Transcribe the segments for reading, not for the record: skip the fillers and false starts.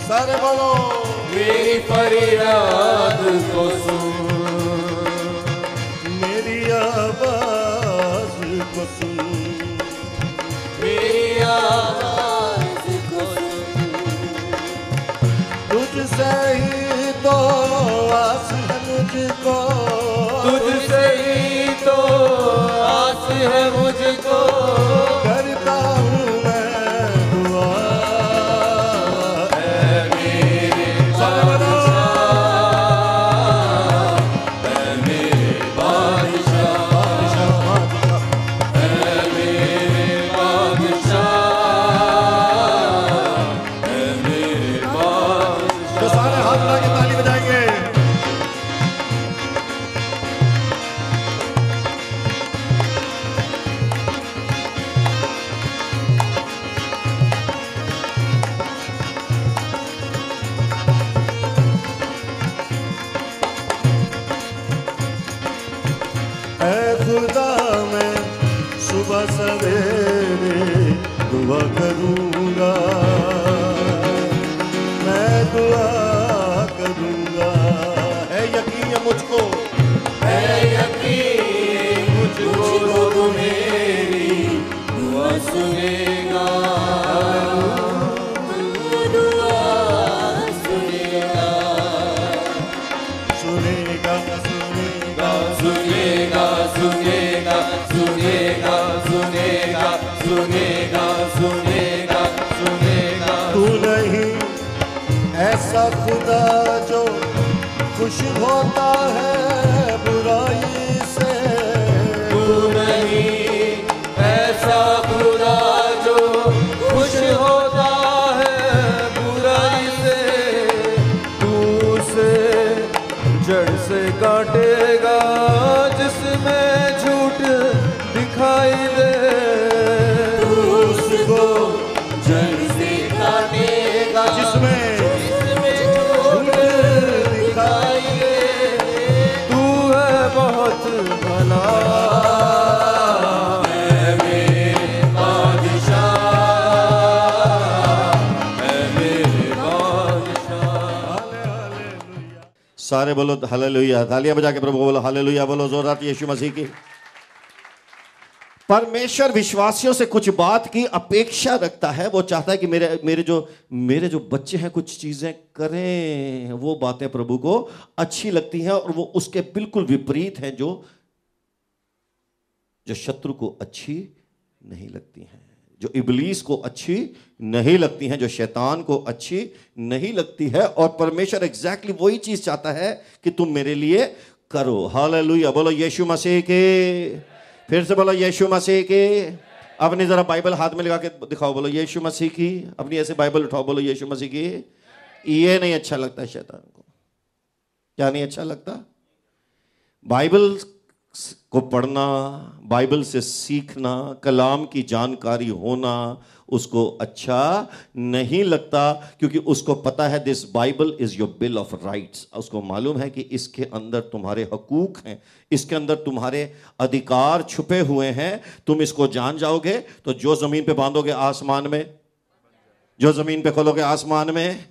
सारे बोलो मेरी फरियाद को सुन, मेरी आवाज को सुन, मेरी आवाज को सुन। तुझसे ही तो आस है मुझको, तुझसे ही तो आस है मुझको, करता हूँ मैं दुआ। ऐ मेरे बादशाह, ऐ मेरे बादशाह, ऐ मेरे बादशाह, ऐ मेरे बादशाह। तो सारे हाथ मिला के ताली बजाएंगे। ऐ खुदा मैं सुबह सवेरे दुआ करूंगा, मैं दुआ करूंगा। है यकीन मुझको, है यकीन मुझको तू मेरी दुआ सुनेगा, तू दुआ सुनेगा, सुनेगा सुनेगा सुनेगा, सुनेगा, सुनेगा, सुनेगा, सुनेगा, सुनेगा, सुनेगा। तू नहीं ऐसा खुदा जो खुश होता है बुराई से, तू नहीं ऐसा खुदा जो खुश होता है बुराई से, तू उसे जड़ से काटेगा जिसमें झूठ दिखाई दे, तू उसको जड़ से काटेगा जिसमें झूठ दिखाई दे। तू है बहुत भला, है मेरे बादशाह, है मेरे बादशाह। सारे बोलो हालेलुया। तालियां बजा के प्रभु को बोलो हालेलुया, बोलो जोरदार यीशु मसीह की। परमेश्वर विश्वासियों से कुछ बात की अपेक्षा रखता है। वो चाहता है कि मेरे जो बच्चे हैं कुछ चीजें करें, वो बातें प्रभु को अच्छी लगती हैं और वो उसके बिल्कुल विपरीत हैं जो शत्रु को अच्छी नहीं लगती हैं, जो इब्लीस को अच्छी नहीं लगती हैं, जो शैतान को अच्छी नहीं लगती है। और परमेश्वर एग्जैक्टली वही चीज चाहता है कि तुम मेरे लिए करो। हालेलुया, बोलो यीशु मसीह के। फिर से बोलो यीशु मसीह के। अपनी जरा बाइबल हाथ में लगा के दिखाओ, बोलो यीशु मसीह की। अपनी ऐसे बाइबल उठाओ, बोलो यीशु मसीह की। ये नहीं अच्छा लगता शैतान को। क्या नहीं अच्छा लगता? बाइबल को पढ़ना, बाइबल से सीखना, कलाम की जानकारी होना उसको अच्छा नहीं लगता, क्योंकि उसको पता है this Bible is your bill of rights. उसको मालूम है कि इसके अंदर तुम्हारे हकूक हैं, इसके अंदर तुम्हारे अधिकार छुपे हुए हैं। तुम इसको जान जाओगे तो जो जमीन पे बांधोगे आसमान में, जो जमीन पे खोलोगे आसमान में।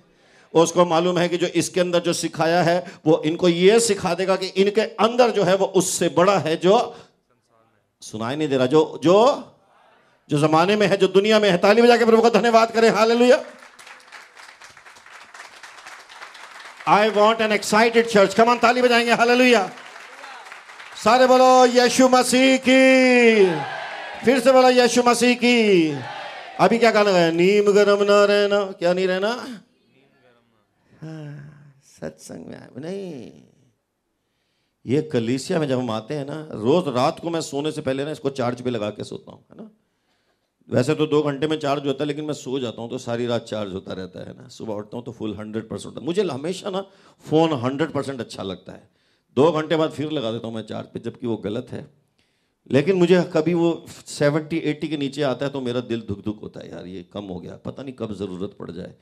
उसको मालूम है कि जो इसके अंदर जो सिखाया है वो इनको ये सिखा देगा कि इनके अंदर जो है वो उससे बड़ा है जो सुनाई नहीं दे रहा, जो जमाने में है, जो दुनिया में है। ताली बजा के प्रभु का धन्यवाद करें। Hallelujah. I want an excited church. Come on, ताली बजाएंगे। हालेलुया। सारे बोलो यीशु मसीह की। फिर से बोलो यीशु मसीह की। अभी क्या गाना गाया? नीम गरम ना रहना। क्या नहीं रहना? सत्संग में नहीं, ये कलीसिया में जब हम आते हैं ना, रोज रात को मैं सोने से पहले ना इसको चार्ज पे लगा के सोता हूँ, है ना। वैसे तो 2 घंटे में चार्ज होता है, लेकिन मैं सो जाता हूँ तो सारी रात चार्ज होता रहता है ना। सुबह उठता हूँ तो फुल 100% होता है। मुझे हमेशा ना फ़ोन 100% अच्छा लगता है। 2 घंटे बाद फिर लगा देता हूँ मैं चार्ज पे, जबकि वो गलत है। लेकिन मुझे कभी वो 70-80 के नीचे आता है तो मेरा दिल धुक धुक होता है, यार ये कम हो गया, पता नहीं कब ज़रूरत पड़ जाए,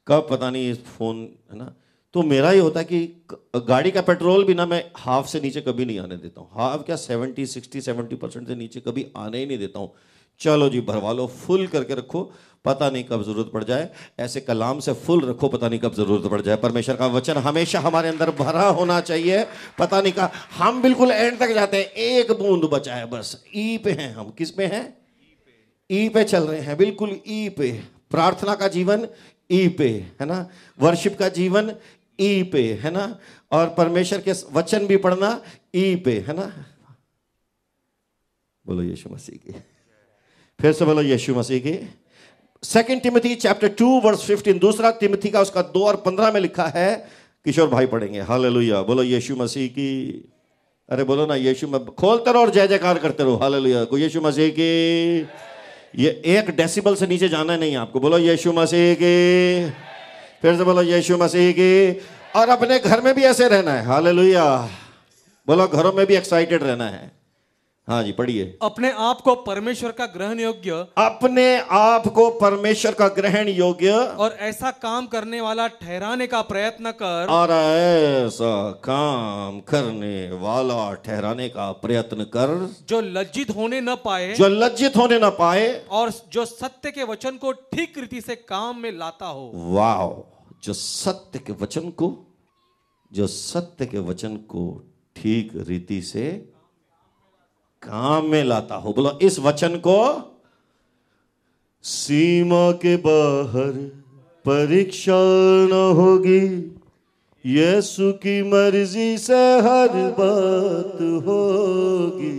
कब पता नहीं इस फ़ोन, है ना। तो मेरा ये होता है कि गाड़ी का पेट्रोल भी ना मैं हाफ से नीचे कभी नहीं आने देता हूँ। हाफ क्या 70-60-70% से नीचे कभी आने ही नहीं देता हूँ। चलो जी भरवा लो, फुल करके रखो। पता नहीं कब जरूरत पड़ जाए। ऐसे कलाम से फुल रखो, पता नहीं कब जरूरत पड़ जाए। परमेश्वर का वचन हमेशा हमारे अंदर भरा होना चाहिए। पता नहीं का हम बिल्कुल एंड तक जाते हैं, एक बूंद बचा है बस। ई पे हैं हम। किस पे हैं? ई पे चल रहे हैं, बिल्कुल ई पे। प्रार्थना का जीवन ई पे है ना, वर्शिप का जीवन ई पे है ना, और परमेश्वर के वचन भी पढ़ना ई पे है ना। बोलो यीशु मसीह की। फिर से बोलो यीशु मसीह की। 2 तिमोथी चैप्टर 2 वर्स 15, दूसरा तिमोथी का उसका 2 और 15 में लिखा है। किशोर भाई पढ़ेंगे। हालेलुया। बोलो यीशु मसीह की। अरे बोलो ना यीशु में खोलते रहो और जय जयकार करते रहो। हालेलुया। को यीशु मसीह की। ये 1 डेसिबल से नीचे जाना नहीं आपको। बोलो यीशु मसीह की। फिर से बोलो यीशु मसीह की। और अपने घर में भी ऐसे रहना है। हालेलुया। बोलो घरों में भी एक्साइटेड रहना है। हाँ जी पढ़िए। अपने आप को परमेश्वर का ग्रहण योग्य, अपने आप को परमेश्वर का ग्रहण योग्य और ऐसा काम करने वाला ठहराने का प्रयत्न कर। और ऐसा काम करने वाला ठहराने का प्रयत्न कर, जो लज्जित होने न पाए, जो लज्जित होने न पाए, और जो सत्य के वचन को ठीक रीति से काम में लाता हो। वाओ। जो सत्य के वचन को, जो सत्य के वचन को ठीक रीति से काम में लाता हो। बोलो इस वचन को सीमा के बाहर परीक्षा न होगी, यीशु की मर्जी से हर बात होगी।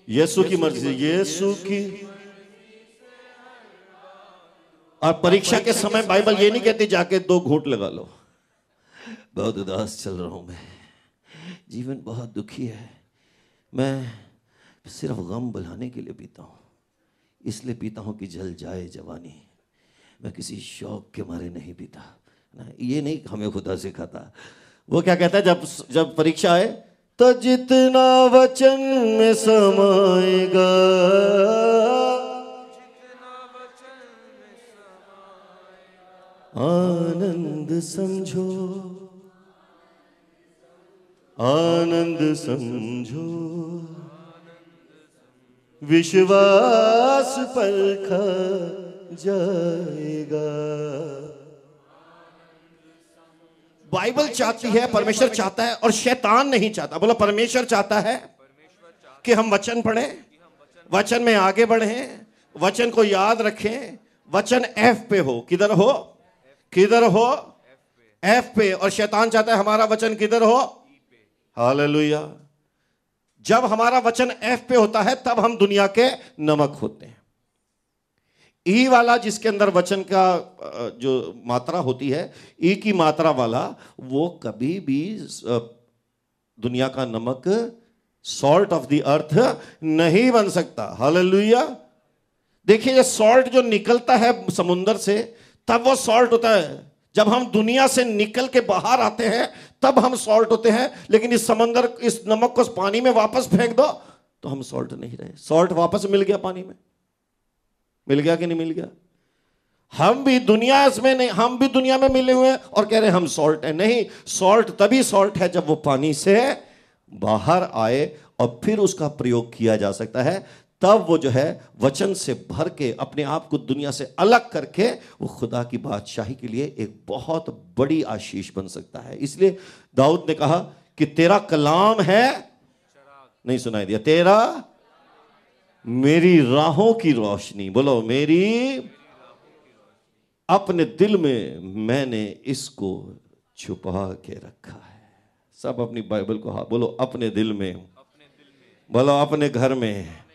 यीशु की मर्जी, यीशु की। और परीक्षा के समय बाइबल ये नहीं कहती जाके 2 घूंट लगा लो। बहुत उदास चल रहा हूं मैं, जीवन बहुत दुखी है, मैं सिर्फ गम बुलाने के लिए पीता हूं, इसलिए पीता हूं कि जल जाए जवानी। मैं किसी शौक के मारे नहीं पीता ना। ये नहीं हमें खुदा सिखाता। वो क्या कहता है जब परीक्षा आए, तो जितना वचन में समाएगा, आनंद समझो, आनंद समझो, विश्वास परखा जाएगा। बाइबल चाहती है, परमेश्वर चाहता है, और शैतान नहीं चाहता। बोलो परमेश्वर चाहता है कि हम वचन पढ़ें, वचन में आगे बढ़ें, वचन को याद रखें। वचन एफ पे हो। किधर हो? किधर हो? एफ पे। और शैतान चाहता है हमारा वचन किधर हो? हालेलुया। जब हमारा वचन एफ पे होता है तब हम दुनिया के नमक होते हैं। ई वाला जिसके अंदर वचन का जो मात्रा होती है, ई की मात्रा वाला, वो कभी भी दुनिया का नमक, सॉल्ट ऑफ द अर्थ नहीं बन सकता। हालेलुया। देखिए ये सॉल्ट जो निकलता है समुंदर से तब वो सॉल्ट होता है। जब हम दुनिया से निकल के बाहर आते हैं तब हम सॉल्ट होते हैं। लेकिन इस समंदर, इस नमक को पानी में वापस फेंक दो तो हम सॉल्ट नहीं रहे। सॉल्ट वापस मिल गया पानी में। मिल गया कि नहीं मिल गया? हम भी दुनिया इसमें नहीं, हम भी दुनिया में मिले हुए हैं और कह रहे हैं हम सॉल्ट है। नहीं, सॉल्ट तभी सॉल्ट है जब वो पानी से बाहर आए और फिर उसका प्रयोग किया जा सकता है। तब वो जो है वचन से भर के अपने आप को दुनिया से अलग करके वो खुदा की बादशाही के लिए एक बहुत बड़ी आशीष बन सकता है। इसलिए दाऊद ने कहा कि तेरा कलाम है, नहीं सुनाई दिया, तेरा मेरी राहों की रोशनी। बोलो मेरी, अपने दिल में मैंने इसको छुपा के रखा है। सब अपनी बाइबल को बोलो अपने दिल में, बोलो अपने घर में,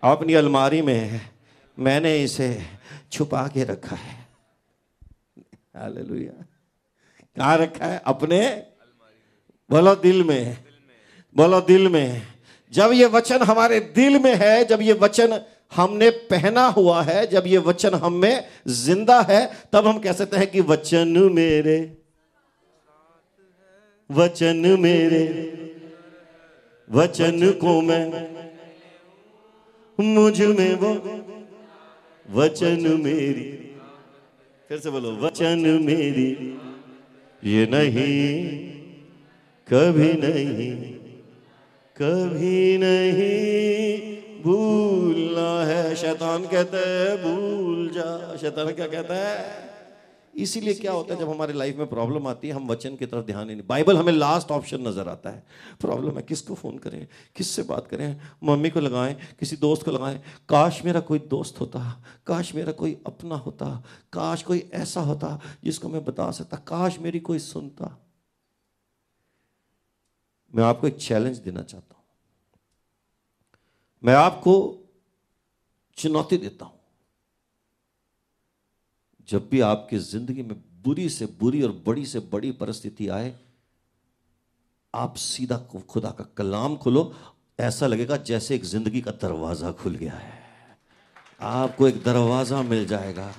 अपनी अलमारी में मैंने इसे छुपा के रखा है। हालेलुया। कहाँ रखा है? अपने, बोलो दिल में, बोलो दिल में। जब ये वचन हमारे दिल में है, जब ये वचन हमने पहना हुआ है, जब ये वचन हम में जिंदा है, तब हम कह सकते हैं कि वचन मेरे, वचन मेरे, वचन को मैं, मुझ में वो वचन मेरी। फिर से बोलो वचन मेरी, ये नहीं, कभी नहीं, कभी नहीं भूलना है। शैतान कहता है भूल जा। शैतान क्या कहता है? इसीलिए क्या होता है जब हमारे लाइफ में प्रॉब्लम आती है हम वचन की तरफ ध्यान ही नहीं। बाइबल हमें लास्ट ऑप्शन नजर आता है। प्रॉब्लम है, किसको फोन करें, किससे बात करें, मम्मी को लगाएं, किसी दोस्त को लगाएं। काश मेरा कोई दोस्त होता, काश मेरा कोई अपना होता, काश कोई ऐसा होता जिसको मैं बता सकता, काश मेरी कोई सुनता। मैं आपको एक चैलेंज देना चाहता हूं, मैं आपको चुनौती देता हूं। जब भी आपकी जिंदगी में बुरी से बुरी और बड़ी से बड़ी परिस्थिति आए, आप सीधा खुदा का कलाम खोलो। ऐसा लगेगा जैसे एक जिंदगी का दरवाजा खुल गया है। आपको एक दरवाजा मिल जाएगा,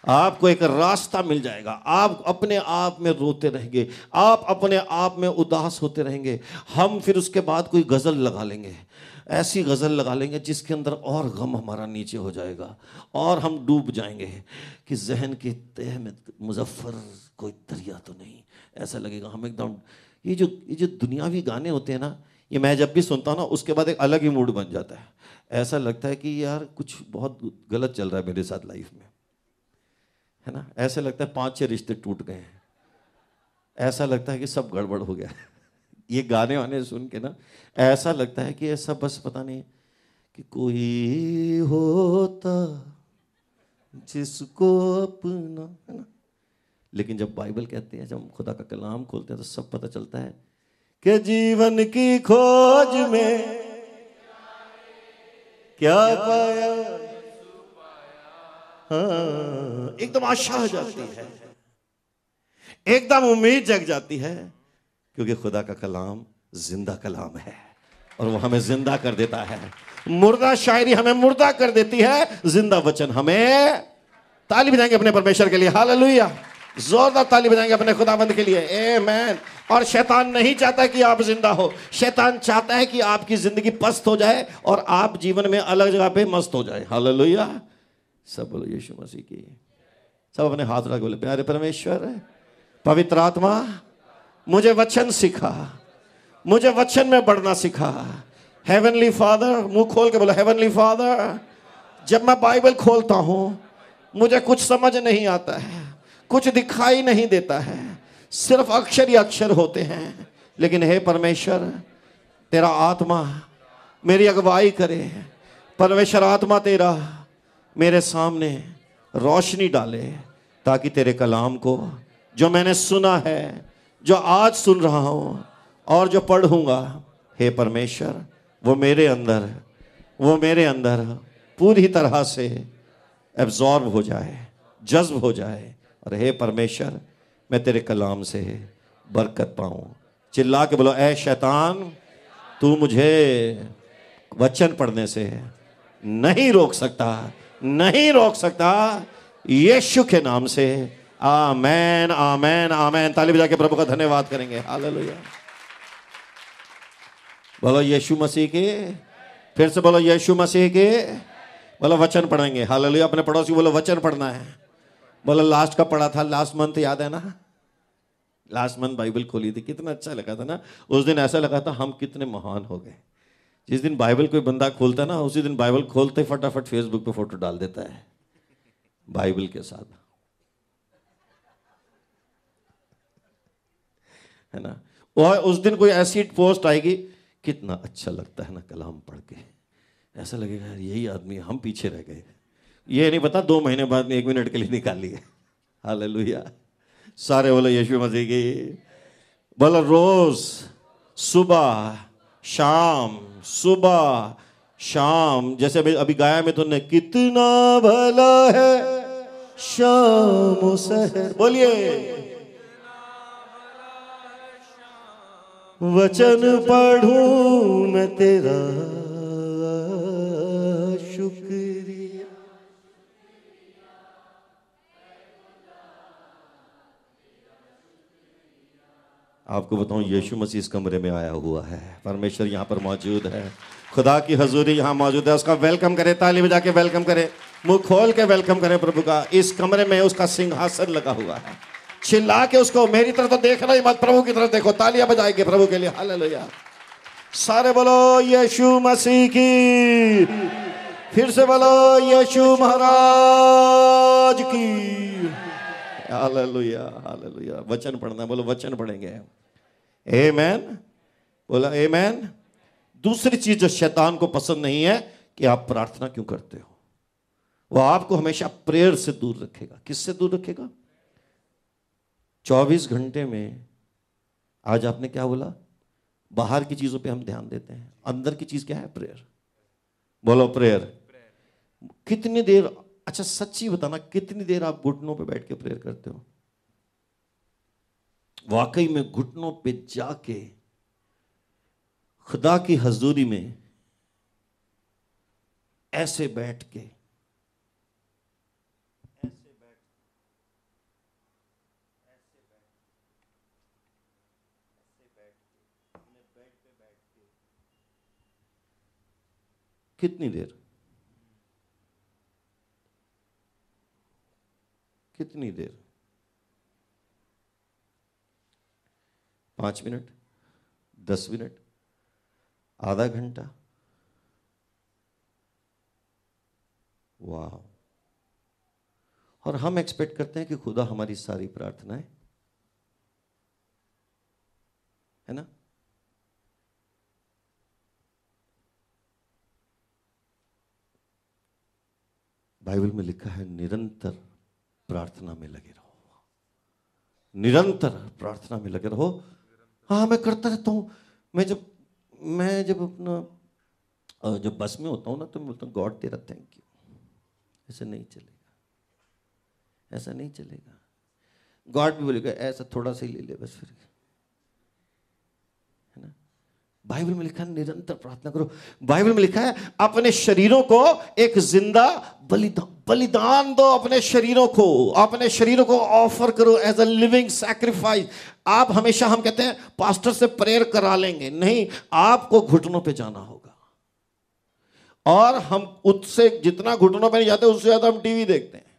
आपको एक रास्ता मिल जाएगा। आप अपने आप में रोते रहेंगे, आप अपने आप में उदास होते रहेंगे। हम फिर उसके बाद कोई गजल लगा लेंगे, ऐसी गजल लगा लेंगे जिसके अंदर और गम हमारा नीचे हो जाएगा और हम डूब जाएंगे कि जहन के तह में मुजफ्फर कोई दरिया तो नहीं। ऐसा लगेगा हम एकदम, ये जो दुनियावी गाने होते हैं ना, ये मैं जब भी सुनता हूँ ना उसके बाद एक अलग ही मूड बन जाता है। ऐसा लगता है कि यार कुछ बहुत गलत चल रहा है मेरे साथ लाइफ में, है ना। ऐसा लगता है 5-6 रिश्ते टूट गए हैं, ऐसा लगता है कि सब गड़बड़ हो गया है। ये गाने वाने सुन के ना ऐसा लगता है कि ऐसा बस पता नहीं कि कोई होता जिसको अपना, है ना। लेकिन जब बाइबल कहते हैं, जब हम खुदा का कलाम खोलते हैं तो सब पता चलता है कि जीवन की खोज में क्या पाया। हाँ, एकदम आशा हो जाती है, एकदम उम्मीद जग जाती है, क्योंकि खुदा का कलाम जिंदा कलाम है और वो हमें जिंदा कर देता है। मुर्दा शायरी हमें मुर्दा कर देती है, जिंदा वचन हमें। ताली बजाएंगे अपने परमेश्वर के लिए, हालेलुया। जोरदार ताली बजाएंगे अपने खुदाबंद के लिए, आमीन। और शैतान नहीं चाहता कि आप जिंदा हो, शैतान चाहता है कि आपकी जिंदगी पस्त हो जाए और आप जीवन में अलग जगह पे मस्त हो जाए। हालेलुया। सब बोलो यीशु मसीह की। सब अपने हाथ रख बोले, प्यारे परमेश्वर, पवित्र आत्मा, मुझे वचन सिखा, मुझे वचन में बढ़ना सिखा। हेवनली फादर, मुंह खोल के बोलो, हेवनली फादर, जब मैं बाइबल खोलता हूं मुझे कुछ समझ नहीं आता है, कुछ दिखाई नहीं देता है, सिर्फ अक्षर ही अक्षर होते हैं। लेकिन हे परमेश्वर, तेरा आत्मा मेरी अगुवाई करे। परमेश्वर आत्मा तेरा मेरे सामने रोशनी डाले, ताकि तेरे कलाम को जो मैंने सुना है, जो आज सुन रहा हूं और जो पढ़ूंगा, हे परमेश्वर, वो मेरे अंदर पूरी तरह से एब्जॉर्ब हो जाए, जज्ब हो जाए। और हे परमेश्वर, मैं तेरे कलाम से बरकत पाऊं। चिल्ला के बोलो, ऐ शैतान, तू मुझे वचन पढ़ने से नहीं रोक सकता, नहीं रोक सकता। यीशु के नाम से आमेन, आमेन, आमेन। ताली बजा के प्रभु का धन्यवाद करेंगे। हालेलुया। बोलो यीशु मसीह के, फिर से बोलो यीशु मसीह के। बोलो वचन पढ़ेंगे। हालेलुया। अपने पड़ोसी बोलो वचन पढ़ना है। बोलो लास्ट का पढ़ा था, लास्ट मंथ याद है ना, लास्ट मंथ बाइबल खोली थी, कितना अच्छा लगा था ना। उस दिन ऐसा लगा था हम कितने महान हो गए। जिस दिन बाइबल कोई बंदा खोलता है ना, उसी दिन बाइबल खोलते फटाफट फेसबुक पे फोटो डाल देता है बाइबल के साथ, है ना। और उस दिन कोई ऐसी पोस्ट आएगी, कितना अच्छा लगता है ना कलाम पढ़ के, ऐसा लगेगा यार यही आदमी, हम पीछे रह गए। ये नहीं पता 2 महीने बाद 1 मिनट के लिए निकाल लिए। हालेलुया। सारे बोलो यीशु मसीह की। बोलो रोज सुबह शाम, सुबह शाम, जैसे अभी गाया में तुमने, कितना भला है शाम सहर। बोलिए, वचन पढ़ूं मैं तेरा शुक्रिया। आपको बताऊं, यीशु मसीह इस कमरे में आया हुआ है। परमेश्वर यहाँ पर मौजूद है, खुदा की हजूरी यहाँ मौजूद है। उसका वेलकम करें, ताली बजा के वेलकम करें, मुंह खोल के वेलकम करें प्रभु का। इस कमरे में उसका सिंहासन लगा हुआ है। चिल्ला के उसको, मेरी तरफ तो देखना ही मत, प्रभु की तरफ देखो। तालियां बजाएंगे प्रभु के लिए। हालेलुया। सारे बोलो यीशु मसीह की। फिर से बोलो यीशु महाराज की। Hallelujah hallelujah. वचन पढ़ना, बोलो वचन पढ़ेंगे। आमेन, बोला आमेन। दूसरी चीज जो शैतान को पसंद नहीं है कि आप प्रार्थना क्यों करते हो। वो आपको हमेशा प्रेयर से दूर रखेगा। किससे दूर रखेगा? 24 घंटे में आज आपने क्या बोला? बाहर की चीजों पे हम ध्यान देते हैं, अंदर की चीज क्या है? प्रेयर। बोलो प्रेयर। कितनी देर, अच्छा सच्ची बताना, कितनी देर आप घुटनों पे बैठ के प्रेयर करते हो? वाकई में घुटनों पे जाके खुदा की हजूरी में ऐसे बैठ के, कितनी देर? कितनी देर? 5 मिनट, 10 मिनट, आधा घंटा? वाह। और हम एक्सपेक्ट करते हैं कि खुदा हमारी सारी प्रार्थनाएं, है ना? बाइबल में लिखा है निरंतर प्रार्थना में लगे रहो, निरंतर प्रार्थना में लगे रहो। हाँ मैं करता रहता हूँ। मैं जब अपना जब बस में होता हूँ ना, तो मैं बोलता हूँ गॉड तेरा थैंक यू। ऐसा नहीं चलेगा, ऐसा नहीं चलेगा। गॉड भी बोलेगा ऐसा थोड़ा सा ही ले ले बस, फिर है ना। बाइबल में लिखा है निरंतर प्रार्थना करो। बाइबल में लिखा है अपने शरीरों को एक जिंदा बलिदान दो। अपने शरीरों को ऑफर करो एज अ लिविंग सैक्रिफाइस। आप हमेशा, हम कहते हैं पास्टर से प्रेयर करा लेंगे, नहीं, आपको घुटनों पे जाना होगा। और हम उससे जितना घुटनों पे नहीं जाते, उससे ज्यादा हम टीवी देखते हैं।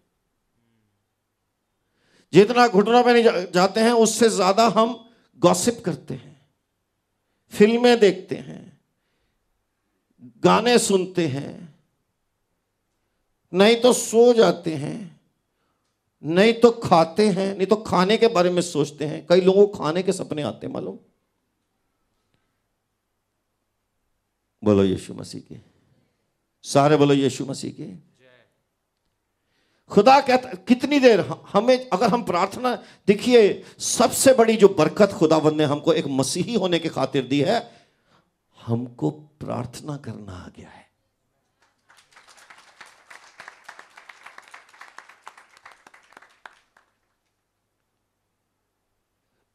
जितना घुटनों पे नहीं जाते हैं, उससे ज्यादा हम गॉसिप करते हैं, फिल्में देखते हैं, गाने सुनते हैं, नहीं तो सो जाते हैं, नहीं तो खाते हैं, नहीं तो खाने के बारे में सोचते हैं। कई लोगों को खाने के सपने आते हैं, मालूम? बोलो यीशु मसीह की। सारे बोलो यीशु मसीह की। खुदा कहता, कितनी देर हमें, अगर हम प्रार्थना, देखिए सबसे बड़ी जो बरकत खुदावंद ने हमको एक मसीही होने के खातिर दी है, हमको प्रार्थना करना आ गया है।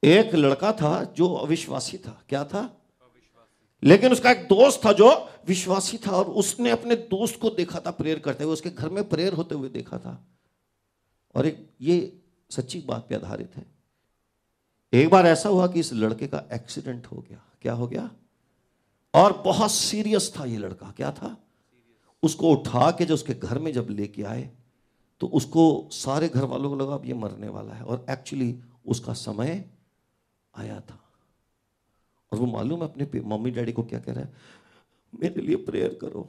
एक लड़का था जो अविश्वासी था। क्या था? लेकिन उसका एक दोस्त था जो विश्वासी था, और उसने अपने दोस्त को देखा था प्रेयर करते हुए, उसके घर में प्रेयर होते हुए देखा था। और ये सच्ची बात पे आधारित है। एक बार ऐसा हुआ कि इस लड़के का एक्सीडेंट हो गया। क्या हो गया? और बहुत सीरियस था ये लड़का। क्या था? उसको उठा के जो उसके घर में जब लेके आए, तो उसको सारे घर वालों को लगा अब ये मरने वाला है, और एक्चुअली उसका समय आया था। और वो मालूम है अपने मम्मी डैडी को क्या कह रहा है? मेरे लिए प्रेयर करो।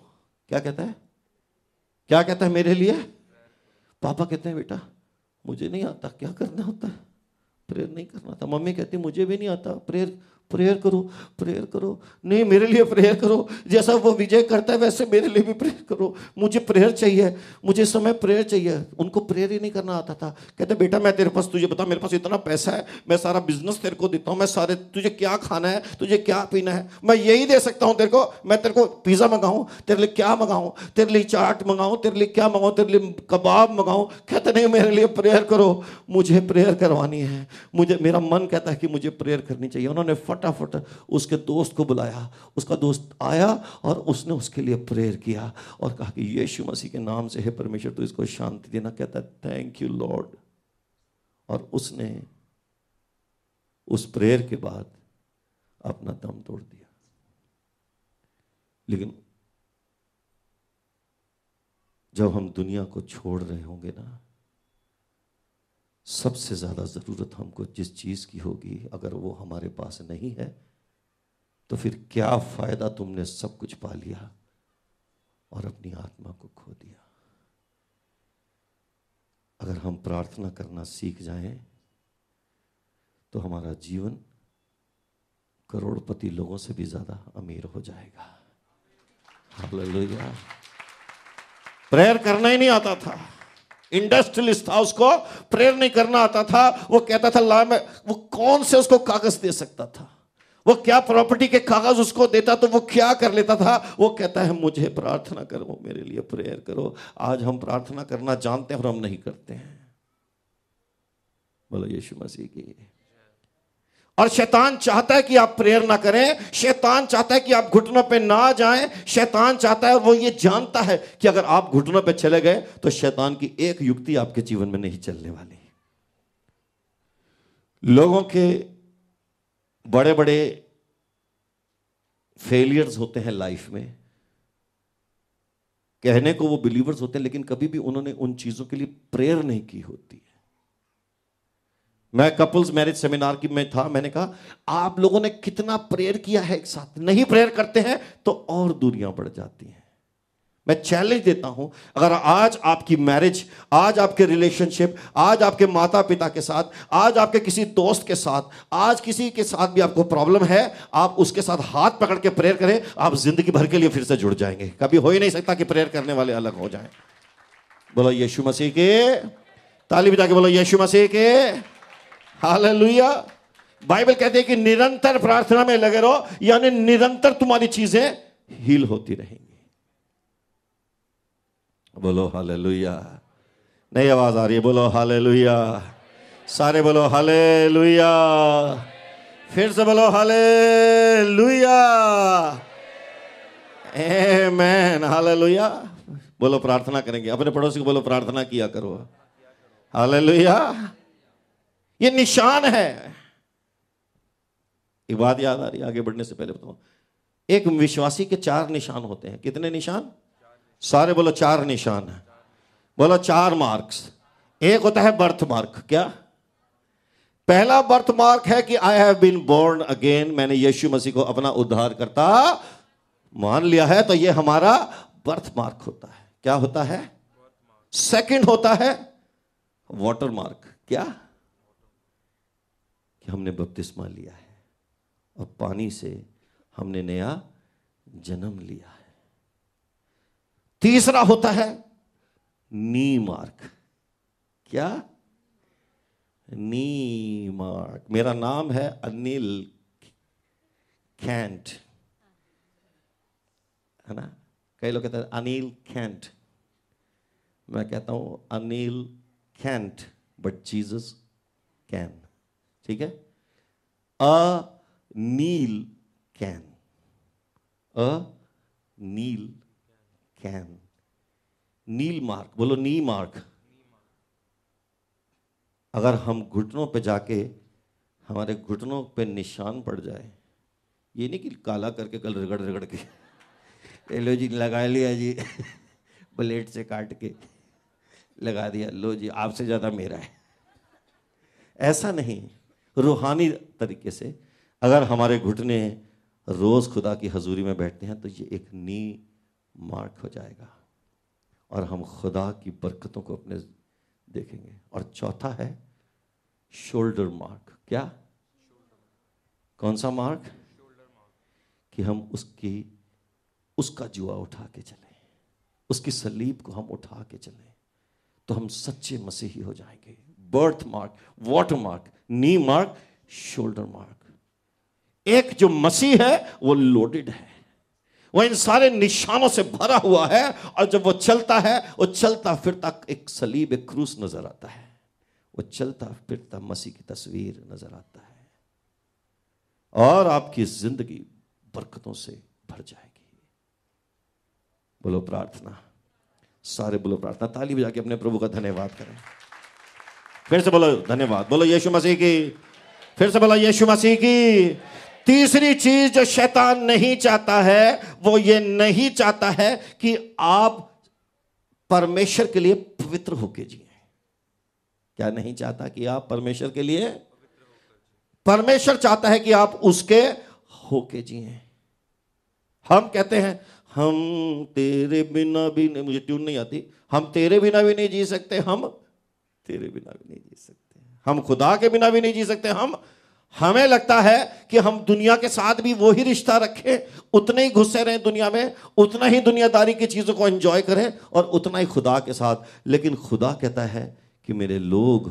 क्या कहता है? क्या कहता है? मेरे लिए। पापा कहते हैं बेटा मुझे नहीं आता, क्या करना होता है? प्रेयर नहीं करना था। मम्मी कहती मुझे भी नहीं आता, प्रेयर करो, प्रेयर करो। नहीं, मेरे लिए प्रेयर करो, जैसा वो विजय करता है वैसे मेरे लिए भी प्रेयर करो। मुझे प्रेयर चाहिए, मुझे समय प्रेयर चाहिए। उनको प्रेयर ही नहीं करना आता था। कहते बेटा मैं तेरे पास, तुझे बता मेरे पास इतना पैसा है, मैं सारा बिजनेस तेरे को देता हूँ, मैं सारे, तुझे क्या खाना है, तुझे क्या पीना है, मैं यही दे सकता हूँ तेरे को। मैं तेरे को पिज्जा मंगाऊँ, तेरे लिए क्या मंगाऊँ, तेरे लिए चाट मंगाऊँ, तेरे लिए क्या मंगाऊँ, तेरे लिए कबाब मंगाऊँ? कहते नहीं, मेरे लिए प्रेयर करो, मुझे प्रेयर करवानी है, मुझे, मेरा मन कहता है कि मुझे प्रेयर करनी चाहिए। उन्होंने फटाफट उसके दोस्त को बुलाया। उसका दोस्त आया और उसने उसके लिए प्रेयर किया और कहा कि यीशु मसीह के नाम से हे परमेश्वर तू इसको शांति देना। कहता थैंक यू लॉर्ड। और उसने उस प्रेयर के बाद अपना दम तोड़ दिया। लेकिन जब हम दुनिया को छोड़ रहे होंगे ना, सबसे ज्यादा जरूरत हमको जिस चीज की होगी, अगर वो हमारे पास नहीं है, तो फिर क्या फायदा, तुमने सब कुछ पा लिया और अपनी आत्मा को खो दिया। अगर हम प्रार्थना करना सीख जाएं तो हमारा जीवन करोड़पति लोगों से भी ज्यादा अमीर हो जाएगा। हालेलुया। प्रेयर करना ही नहीं आता था, इंडस्ट्रियलिस्ट था, उसको प्रेयर नहीं करना आता था। वो कहता था ला मैं, वो कौन से उसको कागज दे सकता था, वो क्या प्रॉपर्टी के कागज उसको देता तो वो क्या कर लेता था। वो कहता है मुझे प्रार्थना करो, मेरे लिए प्रेयर करो। आज हम प्रार्थना करना जानते हैं और हम नहीं करते हैं। बोलो यीशु मसीह की। और शैतान चाहता है कि आप प्रेयर ना करें, शैतान चाहता है कि आप घुटनों पे ना जाएं, शैतान चाहता है, वो ये जानता है कि अगर आप घुटनों पे चले गए तो शैतान की एक युक्ति आपके जीवन में नहीं चलने वाली। लोगों के बड़े बड़े फेलियर्स होते हैं लाइफ में, कहने को वो बिलीवर्स होते हैं लेकिन कभी भी उन्होंने उन चीजों के लिए प्रेयर नहीं की होती है। मैं कपल्स मैरिज सेमिनार की में था, मैंने कहा आप लोगों ने कितना प्रेयर किया है एक साथ। नहीं प्रेयर करते हैं तो और दूरियां बढ़ जाती हैं। मैं चैलेंज देता हूं, अगर आज आपकी मैरिज, आज आपके रिलेशनशिप, आज आपके माता पिता के साथ, आज आपके किसी दोस्त के साथ, आज किसी के साथ भी आपको प्रॉब्लम है, आप उसके साथ हाथ पकड़ के प्रेयर करें, आप जिंदगी भर के लिए फिर से जुड़ जाएंगे। कभी हो ही नहीं सकता कि प्रेयर करने वाले अलग हो जाएं। बोलो यीशु मसीह के, ताली बजा के बोलो यीशु मसीह के। हालेलुया। बाइबल कहते हैं कि निरंतर प्रार्थना में लगे रहो, यानी निरंतर तुम्हारी चीजें हील होती रहेंगी। बोलो हालेलुया। नई आवाज आ रही है, बोलो हालेलुया। सारे बोलो हालेलुया। फिर से बोलो हालेलुया। आमेन। हालेलुया। बोलो प्रार्थना करेंगे, अपने पड़ोसी को बोलो प्रार्थना किया करो। हालेलुया। ये निशान है। एक बात याद आ रही है, आगे बढ़ने से पहले बताओ, एक विश्वासी के 4 निशान होते हैं। कितने निशान? सारे बोलो 4 निशान है। बोलो 4 मार्क्स। एक होता है बर्थ मार्क। क्या? पहला बर्थ मार्क है कि I have been born again, मैंने यीशु मसीह को अपना उद्धारकर्ता मान लिया है, तो ये हमारा बर्थ मार्क होता है। क्या होता है? सेकंड होता है वाटर मार्क। क्या? कि हमने बपतिस्मा लिया है और पानी से हमने नया जन्म लिया है। तीसरा होता है नी मार्क। क्या? नी मार्क। मेरा नाम है अनिल कैंट, है ना? कई लोग कहते हैं अनिल कैंट, मैं कहता हूं Anil can't but Jesus can. ठीक है? A nil can, a nil can. Nil mark. बोलो नी मार्क। अगर हम घुटनों पे जाके हमारे घुटनों पे निशान पड़ जाए, ये नहीं कि काला करके कल रगड़ रगड़ के लो जी लगा लिया जी ब्लेड से काट के लगा दिया, लो जी आपसे ज्यादा मेरा है, ऐसा नहीं। रूहानी तरीके से अगर हमारे घुटने रोज खुदा की हजूरी में बैठते हैं तो ये एक नी मार्क हो जाएगा और हम खुदा की बरकतों को अपने देखेंगे। और चौथा है शोल्डर मार्क। क्या? कौन सा मार्क? कि हम उसका जुआ उठा के चलें, उसकी सलीब को हम उठा के चलें, तो हम सच्चे मसीही हो जाएंगे। बर्थ मार्क, वाटर मार्क, नी मार्क, शोल्डर मार्क। एक जो मसीह है वो लोडेड है, वो इन सारे निशानों से भरा हुआ है। और जब वो चलता है, वो चलता फिरता एक सलीब, एक क्रूस नजर आता है, वो चलता फिरता मसीह की तस्वीर नजर आता है और आपकी जिंदगी बरकतों से भर जाएगी। बोलो प्रार्थना। सारे बोलो प्रार्थना। ताली बजा के अपने प्रभु का धन्यवाद करें। फिर से बोलो धन्यवाद। बोलो यीशु मसीह की। फिर से बोलो यीशु मसीह की। तीसरी चीज जो शैतान नहीं चाहता है, वो ये नहीं चाहता है कि आप परमेश्वर के लिए पवित्र होके जिए। क्या नहीं चाहता? कि आप परमेश्वर के लिए, परमेश्वर चाहता है कि आप उसके होके जिए। हम कहते हैं हम तेरे बिना भी नहीं, मुझे ट्यून नहीं आती, हम तेरे बिना भी नहीं जी सकते, हम तेरे बिना भी नहीं जी सकते, हम खुदा के बिना भी नहीं जी सकते। हमें लगता है कि हम दुनिया के साथ भी वही रिश्ता रखें, उतने ही घुसे रहें दुनिया में, उतना ही दुनियादारी की चीजों को एंजॉय करें और उतना ही खुदा के साथ। लेकिन खुदा कहता है कि मेरे लोग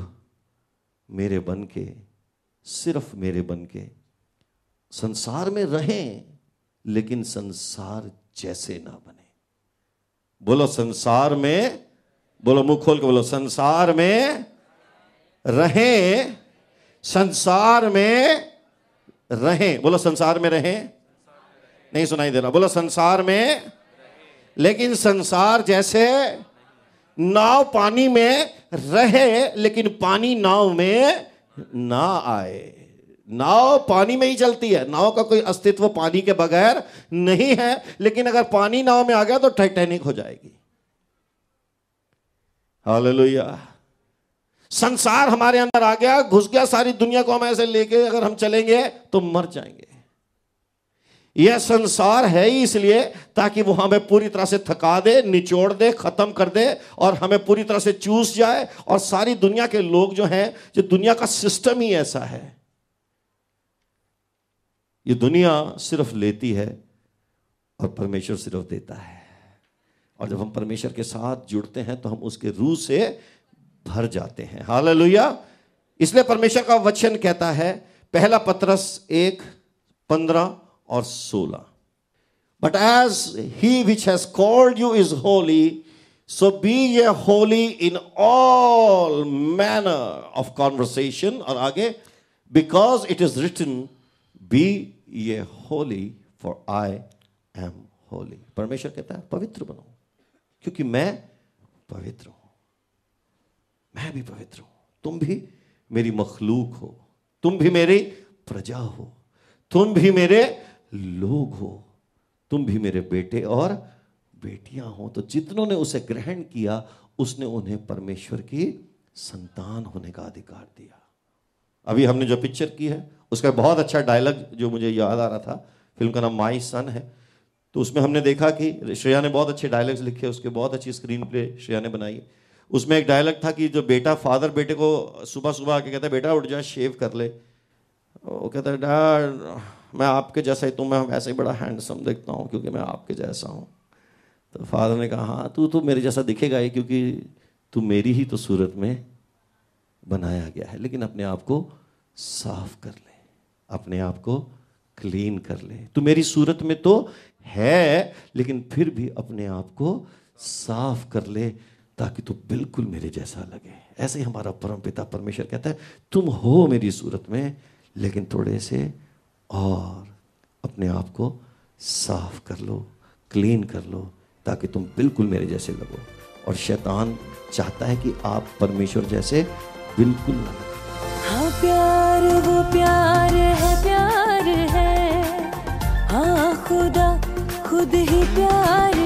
मेरे बन के, सिर्फ मेरे बन के संसार में रहें, लेकिन संसार जैसे ना बने। बोलो संसार में, बोलो मुंह खोल के बोलो, संसार में रहें, संसार में रहें। बोलो संसार में रहें। नहीं सुनाई दे रहा, बोलो संसार में, लेकिन संसार जैसे नाव पानी में रहे, लेकिन पानी नाव में ना आए। नाव पानी में ही चलती है, नाव का कोई अस्तित्व पानी के बगैर नहीं है, लेकिन अगर पानी नाव में आ गया तो टाइटैनिक हो जाएगी। हालेलुया। संसार हमारे अंदर आ गया, घुस गया, सारी दुनिया को हम ऐसे लेके अगर हम चलेंगे तो मर जाएंगे। यह संसार है ही इसलिए ताकि वो हमें पूरी तरह से थका दे, निचोड़ दे, खत्म कर दे और हमें पूरी तरह से चूस जाए। और सारी दुनिया के लोग जो हैं, जो दुनिया का सिस्टम ही ऐसा है, ये दुनिया सिर्फ लेती है और परमेश्वर सिर्फ देता है। और जब हम परमेश्वर के साथ जुड़ते हैं तो हम उसके रूह से भर जाते हैं। हालेलुया। इसलिए परमेश्वर का वचन कहता है, पहला पतरस 1:15 और 16, but as he which has called you is holy, so be ye holy in all manner of conversation. और आगे, because it is written, be ye holy for I am holy. परमेश्वर कहता है पवित्र बनो, क्योंकि मैं पवित्र हूं। मैं भी पवित्र हूं, तुम भी मेरी मखलूक हो, तुम भी मेरी प्रजा हो, तुम भी मेरे लोग हो, तुम भी मेरे बेटे और बेटियां हो। तो जितनों ने उसे ग्रहण किया, उसने उन्हें परमेश्वर की संतान होने का अधिकार दिया। अभी हमने जो पिक्चर की है उसका बहुत अच्छा डायलॉग जो मुझे याद आ रहा था, फिल्म का नाम माई सन है। तो उसमें हमने देखा कि श्रेया ने बहुत अच्छे डायलॉग्स लिखे, उसके बहुत अच्छी स्क्रीन प्ले श्रेया ने बनाई। उसमें एक डायलॉग था कि जो बेटा, फादर बेटे को सुबह सुबह आके कहता है, बेटा उठ जा, शेव कर ले। वो कहता है, डैड मैं आपके जैसा ही, मैं वैसे ही बड़ा हैंडसम दिखता हूँ क्योंकि मैं आपके जैसा हूँ। तो फादर ने कहा, हाँ तू तो मेरे जैसा दिखेगा ही, क्योंकि तू मेरी ही तो सूरत में बनाया गया है। लेकिन अपने आप को साफ कर ले, अपने आप को क्लीन कर ले। तू मेरी सूरत में तो है, लेकिन फिर भी अपने आप को साफ कर ले ताकि तू बिल्कुल मेरे जैसा लगे। ऐसे ही हमारा परमपिता परमेश्वर कहता है, तुम हो मेरी सूरत में, लेकिन थोड़े से और अपने आप को साफ कर लो, क्लीन कर लो, ताकि तुम बिल्कुल मेरे जैसे लगो। और शैतान चाहता है कि आप परमेश्वर जैसे बिल्कुल ना लगो। हाँ प्यार वो प्यार है, प्यार है। हाँ खुदा खुद ही प्यार